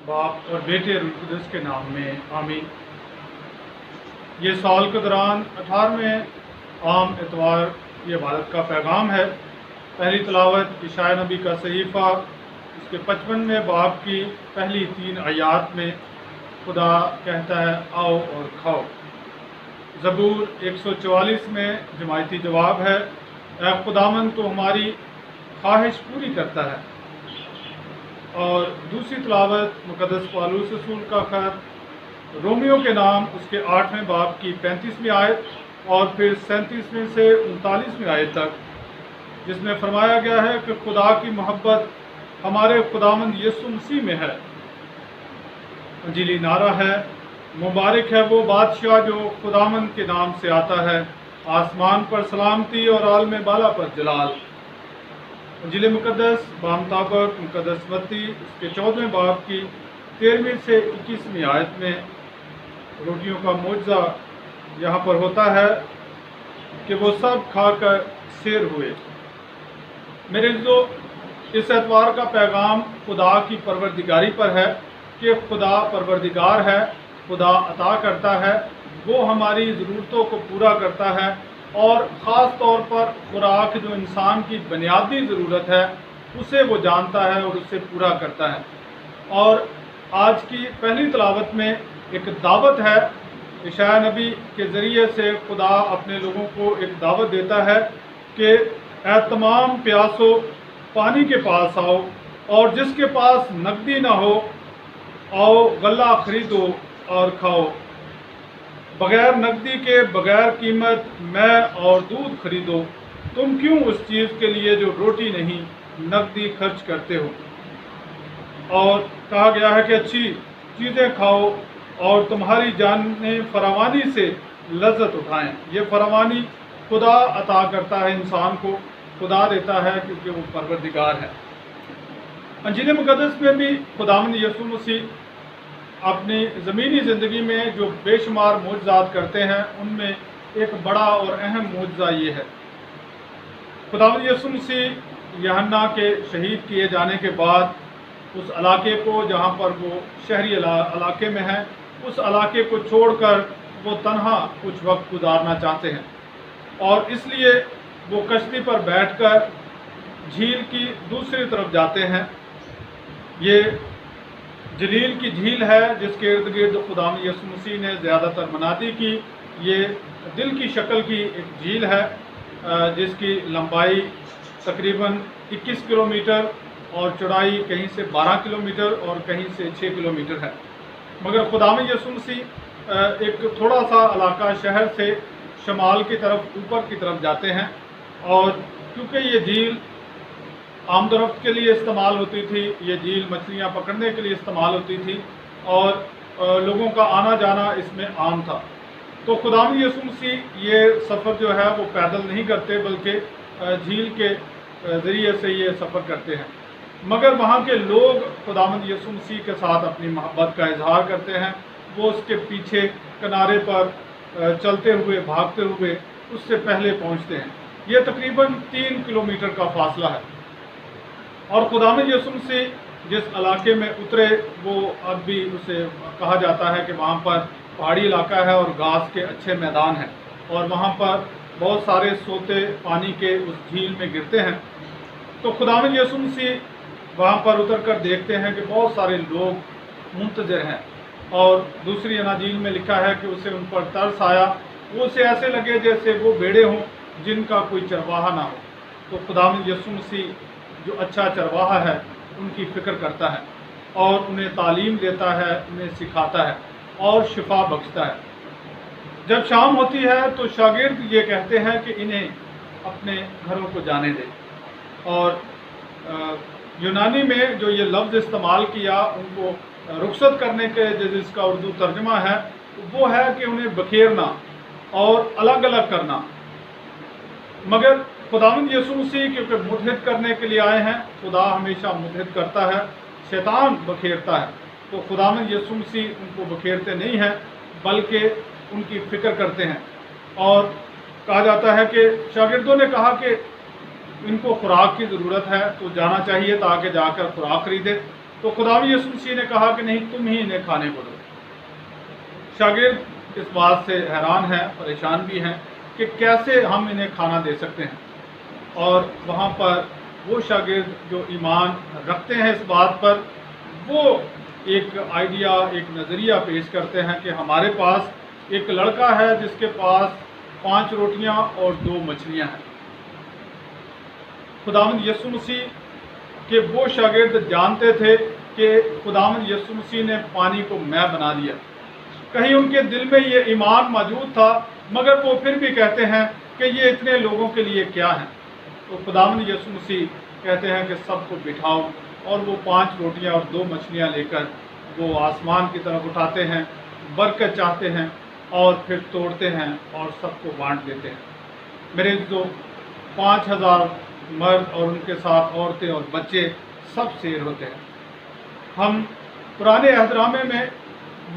बाप और बेटे रूह कुदस के नाम में आमीन। ये साल के दौरान 18वें आम इतवार ये इबादत का पैगाम है। पहली तलावत इशाया नबी का सहीफ़ा इसके 55वें बाब की पहली 3 आयात में खुदा कहता है आओ और खाओ। ज़बूर 144 में जमायती जवाब है, ऐ खुदावन तो हमारी ख्वाहिश पूरी करता है। और दूसरी तलावत मुक़द्दस पौलुस रसूल का खत रोमियो के नाम उसके 8वें बाब की 35वीं आयत और फिर 37वें से 39वें आयत तक, जिसमें फरमाया गया है कि खुदा की मोहब्बत हमारे खुदावंद यीशु मसीह में है। अंजीली नारा है, मुबारक है वो बादशाह जो खुदावंद के नाम से आता है, आसमान पर सलामती और आलम बाला पर जलाल। अंजील मुक़द्दस बामताबक मुक़द्दस मत्ती इसके 14वें बाब की 13वीं से 21वीं आयत में रोटियों का मुआवजा यहाँ पर होता है कि वो सब खाकर सैर हुए। मेरे जो इस एतवार का पैगाम खुदा की परवरदिगारी पर है कि खुदा परवरदिगार है, खुदा अता करता है, वो हमारी ज़रूरतों को पूरा करता है और ख़ास तौर पर खुराक जो इंसान की बुनियादी ज़रूरत है उसे वो जानता है और उसे पूरा करता है। और आज की पहली तलावत में एक दावत है। इशाया नबी के ज़रिए से खुदा अपने लोगों को एक दावत देता है कि ऐ तमाम प्यासों पानी के पास आओ, और जिसके पास नकदी ना हो आओ गल्ला खरीदो और खाओ। बग़ैर नकदी के बग़ैर कीमत मैं और दूध खरीदो। तुम क्यों उस चीज़ के लिए जो रोटी नहीं नकदी खर्च करते हो। और कहा गया है कि अच्छी चीज़ें खाओ और तुम्हारी जानें फरावानी से लज्जत उठाएं। ये फरावानी खुदा अता करता है इंसान को, खुदा देता है क्योंकि वो परवरदिगार है। अंजील मुक़द्दस में भी खुदावंद यीशु मसीह अपनी ज़मीनी ज़िंदगी में जो बेशुमार मोजज़ात करते हैं उनमें एक बड़ा और अहम मोजज़ा ये है। खुदावंद यीशु मसीह यूहन्ना के शहीद किए जाने के बाद उस इलाके को जहाँ पर वो शहरी इलाके में है, उस इलाके को छोड़कर वो तन्हा कुछ वक्त गुजारना चाहते हैं और इसलिए वो कश्ती पर बैठकर झील की दूसरी तरफ जाते हैं। ये जलील की झील है जिसके इर्द गिर्द खुदावंद यीशु मसीह ने ज़्यादातर मनादी की। ये दिल की शक्ल की एक झील है जिसकी लंबाई तकरीबन 21 किलोमीटर और चौड़ाई कहीं से 12 किलोमीटर और कहीं से 6 किलोमीटर है। मगर खुदावंद यीशु मसीह एक थोड़ा सा इलाका शहर से शमाल की तरफ ऊपर की तरफ जाते हैं और क्योंकि ये झील आमदरफ्त के लिए इस्तेमाल होती थी, ये झील मछलियाँ पकड़ने के लिए इस्तेमाल होती थी और लोगों का आना जाना इसमें आम था। तो खुदावंद यीशु मसीह ये सफ़र जो है वो पैदल नहीं करते बल्कि झील के ज़रिए से ये सफ़र करते हैं। मगर वहाँ के लोग खुदावंद यीशु मसीह के साथ अपनी मोहब्बत का इजहार करते हैं। वो उसके पीछे किनारे पर चलते हुए भागते हुए उससे पहले पहुँचते हैं। ये तकरीबन 3 किलोमीटर का फासला है और खुदावंद यीशु मसीह जिस इलाके में उतरे वो अब भी उसे कहा जाता है कि वहाँ पर पहाड़ी इलाका है और घास के अच्छे मैदान हैं और वहाँ पर बहुत सारे सोते पानी के उस झील में गिरते हैं। तो खुदावंद यीशु मसीह वहाँ पर उतर कर देखते हैं कि बहुत सारे लोग मुंतज़िर हैं और दूसरी अनाजील में लिखा है कि उसे उन पर तरस आया। वो उसे ऐसे लगे जैसे वो भेड़े हों जिनका कोई चरवाहा ना हो। तो खुदावंद यीशु मसीह जो अच्छा चरवाहा है उनकी फ़िक्र करता है और उन्हें तालीम देता है, उन्हें सिखाता है और शिफा बख्शता है। जब शाम होती है तो शागिर्द ये कहते हैं कि इन्हें अपने घरों को जाने दें। और यूनानी में जो ये लफ्ज़ इस्तेमाल किया उनको रुखसत करने के जिसका उर्दू तर्जुमा है वो है कि उन्हें बखेरना और अलग अलग करना। मगर खुदावंद यीशु मसीह क्योंकि मुतहद करने के लिए आए हैं, खुदा हमेशा मुतहद करता है, शैतान बखेरता है। तो खुदावंद यीशु मसीह उनको बखेरते नहीं हैं बल्कि उनकी फ़िक्र करते हैं। और कहा जाता है कि शागिर्दों ने कहा कि इनको खुराक की ज़रूरत है तो जाना चाहिए ताकि जाकर खुराक खरीदे। تو खुदावंद यीशु मसीह ने कहा कि नहीं, तुम ही इन्हें खाने को दो। शागिर्द इस बात से हैरान हैं, परेशान भी हैं कि कैसे हम इन्हें खाना दे सकते हैं। और वहाँ पर वो शागिर्द जो ईमान रखते हैं इस बात पर, वो एक आइडिया, एक नज़रिया पेश करते हैं कि हमारे पास एक लड़का है जिसके पास 5 रोटियां और 2 मछलियां हैं। खुदावंद यीशु मसीह के वो शागिर्द जानते थे कि खुदावंद यीशु मसीह ने पानी को मैं बना दिया। कहीं उनके दिल में ये ईमान मौजूद था, मगर वो फिर भी कहते हैं कि ये इतने लोगों के लिए क्या है। तो खुदावंद यीशु मसीह कहते हैं कि सबको बिठाओ, और वो 5 रोटियां और 2 मछलियां लेकर वो आसमान की तरफ उठाते हैं, बरकत चाहते हैं और फिर तोड़ते हैं और सबको बांट देते हैं। मेरे जो 5000 मर्द और उनके साथ औरतें और बच्चे सब शेर होते हैं। हम पुराने अहदनामे में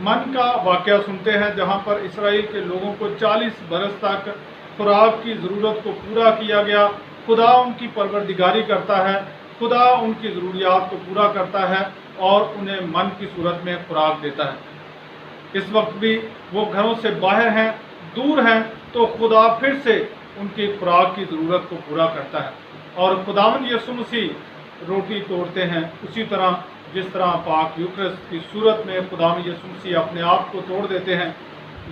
मन का वाक़या सुनते हैं, जहाँ पर इसराइल के लोगों को 40 बरस तक खुराक की ज़रूरत को पूरा किया गया। खुदा उनकी परवरदिगारी करता है, खुदा उनकी ज़रूरियात को पूरा करता है और उन्हें मन की सूरत में खुराक देता है। इस वक्त भी वो घरों से बाहर हैं, दूर हैं, तो खुदा फिर से उनकी खुराक की ज़रूरत को पूरा करता है। और खुदावंद यीशु मसीह रोटी तोड़ते हैं, उसी तरह जिस तरह पाक यूकरिस्त की सूरत में खुदावंद यीशु मसीह अपने आप को तोड़ देते हैं।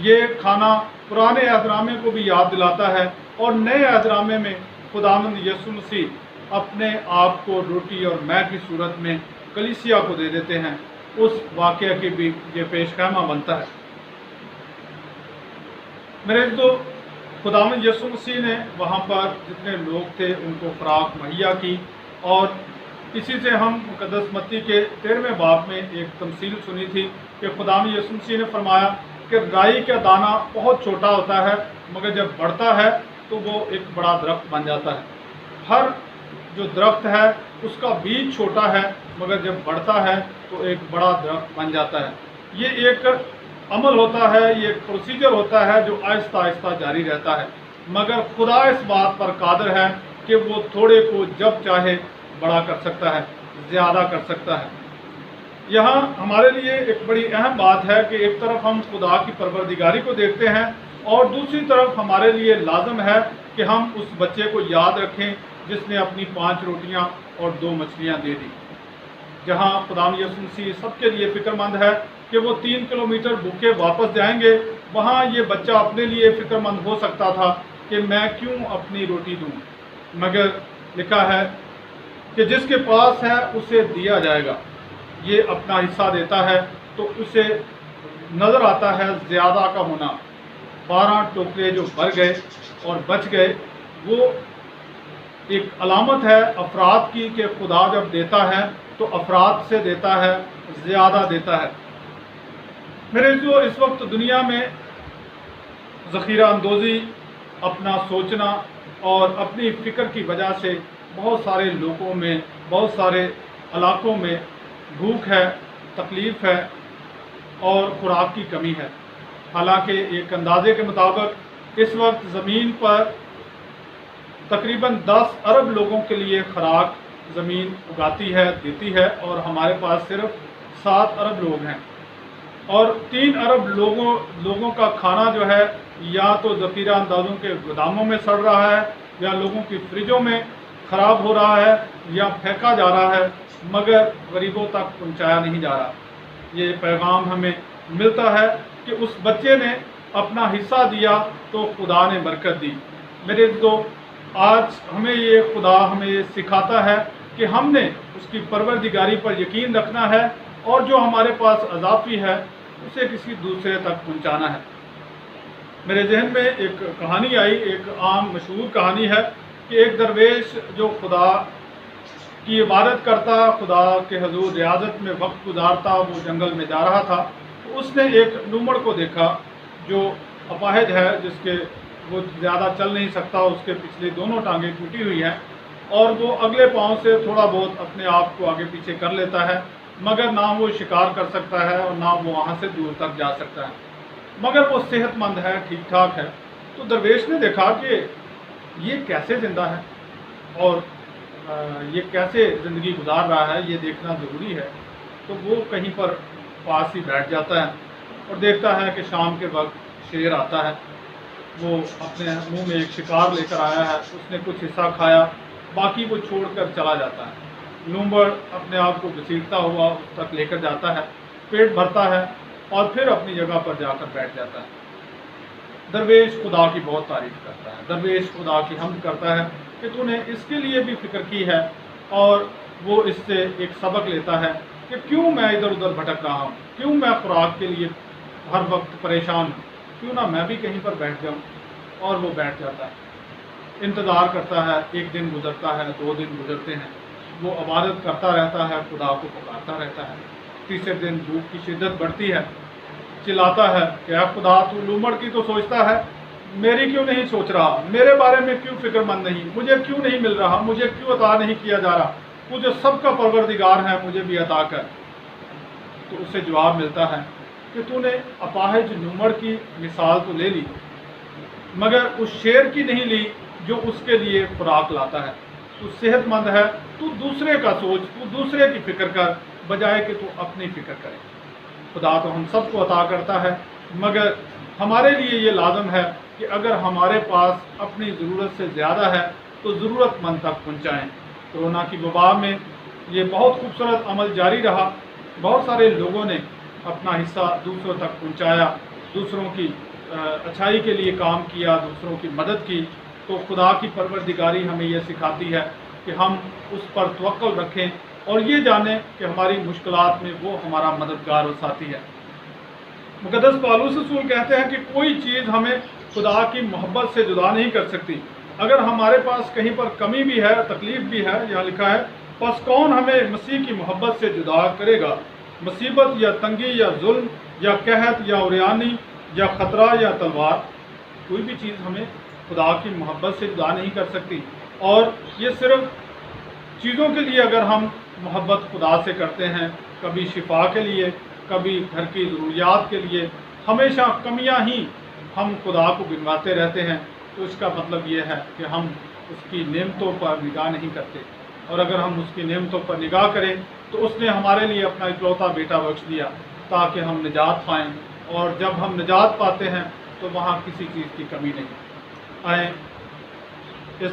ये खाना पुराने अहदनामे को भी याद दिलाता है, और नए अहदनामे में खुदावंद यीशु मसीह अपने आप को रोटी और मैं की सूरत में कलीसिया को दे देते हैं। उस वाक़या की भी ये पेशखैमा बनता है। मेरे जो खुदावंद यीशु मसीह ने वहाँ पर जितने लोग थे उनको खुराक मुहैया की, और इसी से हम मुक़द्दस मत्ती के 13वें बाब में एक तमसील सुनी थी कि खुदावंद यीशु मसीह ने फरमाया कि राई का दाना बहुत छोटा होता है, मगर जब बढ़ता है तो वो एक बड़ा दरख्त बन जाता है। हर जो दरख्त है उसका बीज छोटा है, मगर जब बढ़ता है तो एक बड़ा दरख्त बन जाता है। ये एक अमल होता है, ये एक प्रोसीजर होता है जो आहिस्ता आहिस्ता जारी रहता है, मगर खुदा इस बात पर कादिर है कि वो थोड़े को जब चाहे बड़ा कर सकता है, ज़्यादा कर सकता है। यहाँ हमारे लिए एक बड़ी अहम बात है कि एक तरफ हम खुदा की परवरदिगारी को देखते हैं, और दूसरी तरफ हमारे लिए लाजम है कि हम उस बच्चे को याद रखें जिसने अपनी 5 रोटियां और 2 मछलियां दे दी। जहां खुदावंद यीशु मसीह सबके लिए फ़िक्रमंद है कि वो 3 किलोमीटर भूखे वापस जाएंगे, वहां ये बच्चा अपने लिए फ़िक्रमंद हो सकता था कि मैं क्यों अपनी रोटी दूं, मगर लिखा है कि जिसके पास है उसे दिया जाएगा। ये अपना हिस्सा देता है तो उसे नज़र आता है ज़्यादा का होना। 12 टोकरे जो भर गए और बच गए, वो एक अलामत है अफराद की कि खुदा जब देता है तो अफराद से देता है, ज़्यादा देता है। मेरे जो इस वक्त दुनिया में ज़ख़ीरा अंदोज़ी, अपना सोचना और अपनी फ़िक्र की वजह से बहुत सारे लोगों में, बहुत सारे इलाकों में भूख है, तकलीफ़ है और खुराक की कमी है। हालांकि एक अंदाजे के मुताबिक इस वक्त ज़मीन पर तकरीबन 10 अरब लोगों के लिए खुराक ज़मीन उगाती है, देती है, और हमारे पास सिर्फ 7 अरब लोग हैं। और 3 अरब लोगों का खाना जो है या तो ज़ख़ीरा अंदाज़ों के गोदामों में सड़ रहा है, या लोगों की फ्रिजों में ख़राब हो रहा है, या फेंका जा रहा है, मगर गरीबों तक पहुंचाया नहीं जा रहा। ये पैगाम हमें मिलता है कि उस बच्चे ने अपना हिस्सा दिया तो खुदा ने बरकत दी। मेरे दोस्तों, आज खुदा हमें ये सिखाता है कि हमने उसकी परवरदिगारी पर यकीन रखना है, और जो हमारे पास अज़ाफ़ी है उसे किसी दूसरे तक पहुंचाना है। मेरे जहन में एक कहानी आई, एक आम मशहूर कहानी है कि एक दरवेश जो खुदा की इबादत करता, खुदा के हजूर रियाजत में वक्त गुजारता, वो जंगल में जा रहा था। तो उसने एक नूमड़ को देखा जो अपाहिज है, जिसके वो ज़्यादा चल नहीं सकता, उसके पिछली दोनों टांगें टूटी हुई हैं, और वो अगले पाँव से थोड़ा बहुत अपने आप को आगे पीछे कर लेता है, मगर ना वो शिकार कर सकता है और ना वो वहाँ से दूर तक जा सकता है, मगर वो सेहतमंद है, ठीक ठाक है। तो दरवेश ने देखा कि ये कैसे ज़िंदा है और ये कैसे ज़िंदगी गुजार रहा है, ये देखना ज़रूरी है। तो वो कहीं पर पास ही बैठ जाता है और देखता है कि शाम के वक्त शेर आता है। वो अपने मुंह में एक शिकार लेकर आया है, उसने कुछ हिस्सा खाया, बाकी वो छोड़कर चला जाता है। लूमड़ अपने आप को घसीटता हुआ उस तक लेकर जाता है, पेट भरता है और फिर अपनी जगह पर जाकर बैठ जाता है। दरवेश खुदा की बहुत तारीफ करता है, दरवेश खुदा की हमद करता है कि तूने इसके लिए भी फिक्र की है, और वो इससे एक सबक लेता है कि क्यों मैं इधर उधर भटक रहा हूँ, क्यों मैं खुराक के लिए हर वक्त परेशान हूँ, क्यों ना मैं भी कहीं पर बैठ जाऊँ। और वो बैठ जाता है, इंतज़ार करता है। एक दिन गुजरता है, 2 दिन गुजरते हैं, वो इबादत करता रहता है, खुदा को पुकारता रहता है। तीसरे दिन भूख की शिद्दत बढ़ती है, चिल्लाता है कि ऐ खुदा, तू लूमड़ की तो सोचता है, मेरी क्यों नहीं सोच रहा, मेरे बारे में क्यों फिक्रमंद नहीं, मुझे क्यों नहीं मिल रहा, मुझे क्यों अता नहीं किया जा रहा, तू जो सबका परवरदिगार है मुझे भी अता कर। तो उसे जवाब मिलता है कि तूने अपाहिज लूमड़ की मिसाल तो ले ली, मगर उस शेर की नहीं ली जो उसके लिए खुराक लाता है। तू सेहतमंद है, तू दूसरे का सोच, तू दूसरे की फिक्र कर, बजाय कि तू अपनी फिक्र करे। खुदा तो हम सबको अता करता है, मगर हमारे लिए ये लाजम है कि अगर हमारे पास अपनी ज़रूरत से ज़्यादा है तो ज़रूरतमंद तक पहुँचाएँ। कोरोना की वबा में ये बहुत खूबसूरत अमल जारी रहा। बहुत सारे लोगों ने अपना हिस्सा दूसरों तक पहुँचाया, दूसरों की अच्छाई के लिए काम किया, दूसरों की मदद की। तो खुदा की परवरदिगारी हमें यह सिखाती है कि हम उस पर तवक्कुल रखें और ये जानें कि हमारी मुश्किलात में वो हमारा मददगार और साथी है। मुक़द्दस पौलुस रसूल कहते हैं कि कोई चीज़ हमें खुदा की मोहब्बत से जुदा नहीं कर सकती। अगर हमारे पास कहीं पर कमी भी है, तकलीफ़ भी है, यहाँ लिखा है, बस कौन हमें मसीह की मोहब्बत से जुदा करेगा। मुसीबत या तंगी या जुल्म या कहत या उरियानी या ख़तरा या तलवार, कोई भी चीज़ हमें खुदा की मोहब्बत से जुदा नहीं कर सकती। और ये सिर्फ चीज़ों के लिए अगर हम मोहब्बत खुदा से करते हैं, कभी शिफा के लिए, कभी घर की ज़रूरियात के लिए, हमेशा कमियां ही हम खुदा को गिनवाते रहते हैं, तो इसका मतलब ये है कि हम उसकी नेमतों पर निगाह नहीं करते। और अगर हम उसकी नेमतों पर निगाह करें तो उसने हमारे लिए अपना इकलौता बेटा बख्श दिया ताकि हम निजात पाएँ, और जब हम निजात पाते हैं तो वहाँ किसी चीज़ की कमी नहीं। आए इस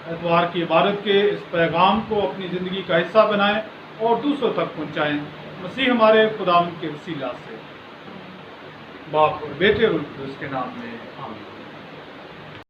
एतवार की इबादत के इस पैगाम को अपनी ज़िंदगी का हिस्सा बनाएं और दूसरों तक पहुँचाएँ। मसीह हमारे खुदा के वसीला से, बाप और बेटे और उसके नाम में आमीन।